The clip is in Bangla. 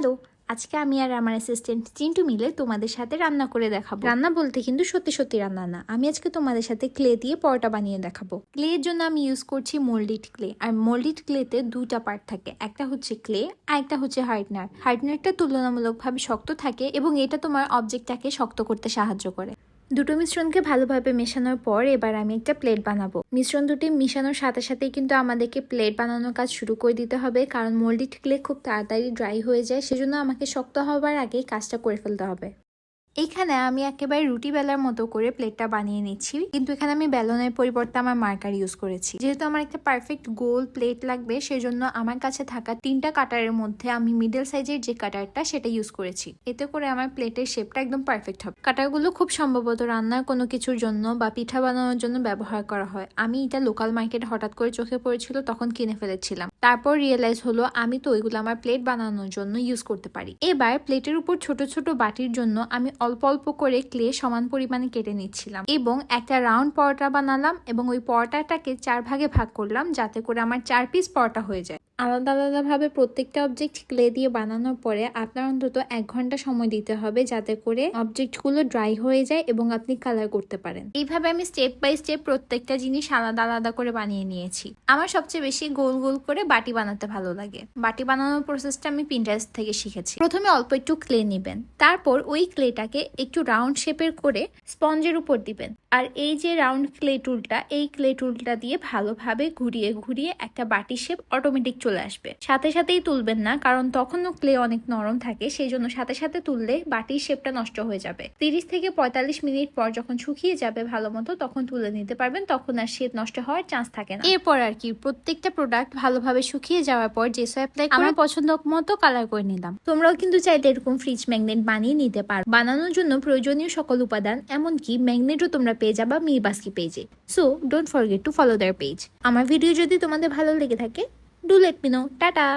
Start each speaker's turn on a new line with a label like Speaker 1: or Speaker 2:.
Speaker 1: হ্যালো, আজকে আমি আর আমার অ্যাসিস্ট্যান্ট চিন্টু মিলে তোমাদের সাথে রান্না করে দেখাবো। রান্না বলতে কিন্তু সত্যি সত্যি রান্না না, আমি আজকে তোমাদের সাথে ক্লে দিয়ে পরোটা বানিয়ে দেখাবো। ক্লের জন্য আমি ইউজ করছি মোল্ডেড ক্লে। আর মোল্ডেড ক্লেতে দুটা পার্ট থাকে, একটা হচ্ছে ক্লে আর একটা হচ্ছে হার্ডনার। হার্ডনারটা তুলনামূলকভাবে শক্ত থাকে এবং এটা তোমার অবজেক্টটাকে শক্ত করতে সাহায্য করে। দুটো মিশ্রণকে ভালোভাবে মেশানোর পর এবার আমি একটা প্লেট বানাবো। মিশ্রণ দুটি মিশানোর সাথে সাথেই কিন্তু আমাদেরকে প্লেট বানানোর কাজ শুরু করে দিতে হবে, কারণ মোল্ডেড ক্লে খুব তাড়াতাড়ি ড্রাই হয়ে যায়, সেজন্য আমাকে শক্ত হবার আগেই কাজটা করে ফেলতে হবে। এইখানে আমি একেবারে রুটি বেলার মতো করে প্লেটটা বানিয়ে নিচ্ছি, কিন্তু এখানে আমি বেলনের পরিবর্তে আমার মার্কার ইউজ করেছি। যেহেতু আমার একটা পারফেক্ট গোল প্লেট লাগবে, সেজন্য আমার কাছে থাকা 3টা কাটারের মধ্যে আমি মিডল সাইজের যে কাটারটা সেটা ইউজ করেছি। এতে করে আমার প্লেটের শেপটা একদম পারফেক্ট হবে। কাটারগুলো খুব সম্ভবত রান্নার কোনো কিছুর জন্য বা পিঠা বানানোর জন্য ব্যবহার করা হয়। আমি এটা লোকাল মার্কেটে হঠাৎ করে চোখে পড়েছিল, তখন কিনে ফেলেছিলাম। তারপর রিয়েলাইজ হলো আমি তো ওইগুলো আমার প্লেট বানানোর জন্য ইউজ করতে পারি। এবার প্লেটের উপর ছোট ছোট বাটির জন্য আমি অল্প অল্প করে ক্লে সমান পরিমাণে কেটে নিচ্ছিলাম এবং একটা রাউন্ড পরোটা বানালাম এবং ওই পরোটাটাকে 4 ভাগে ভাগ করলাম, যাতে করে আমার 4 পিস পরোটা হয়ে যায়। আলাদা আলাদাভাবে প্রত্যেকটা অবজেক্ট ক্লে দিয়ে বানানোর পরে আপনার অন্তত 1 ঘন্টা সময় দিতে হবে, যাতে করে অবজেক্টগুলো ড্রাই হয়ে যায় এবং আপনি কালার করতে পারেন। এইভাবে আমি স্টেপ বাই স্টেপ প্রত্যেকটা জিনিস আলাদা আলাদা করে বানিয়ে নিয়েছি। আমার সবচেয়ে বেশি গোল গোল করে বাটি বানাতে ভালো লাগে। বাটি বানানোর প্রসেসটা আমি পিন্টারেস্ট থেকে শিখেছি। প্রথমে অল্প একটু ক্লে নেবেন, তারপর ওই ক্লেটাকে একটু রাউন্ড শেপের করে স্পঞ্জের উপর দিবেন। আর এই যে রাউন্ড ক্লে টুলটা, এই ক্লে টুলটা দিয়ে ভালোভাবে ঘুরিয়ে ঘুরিয়ে একটা বাটি শেপ অটোমেটিক চলে আসবে। সাথে সাথেই তুলবেন না, কারণ তখনও ক্লে অনেক নরম থাকে, সেই জন্য সাথে সাথে তুললে বাটির শেপটা নষ্ট হয়ে যাবে। 30 থেকে 45 মিনিট পর যখন শুকিয়ে যাবে ভালো মতো, তখন তুলে নিতে পারবেন, তখন আর শেপ নষ্ট হওয়ার চান্স থাকে না। এরপর আর কি প্রত্যেকটা প্রোডাক্ট ভালোভাবে শুকিয়ে যাওয়ার পর জেসো অ্যাপ্লাই করে আমার পছন্দ মতো কালার করে নিলাম। তোমরাও কিন্তু চাইলে এরকম ফ্রিজ ম্যাগনেট বানিয়ে নিতে পারো। বানানোর জন্য প্রয়োজনীয় সকল উপাদান, এমনকি ম্যাগনেটও তোমরা পেয়ে যাবা মিরবাস্কি পেজে। So don't forget to follow there page. আমার ভিডিও যদি তোমাদের ভালো লেগে থাকে, do let me no. Tata.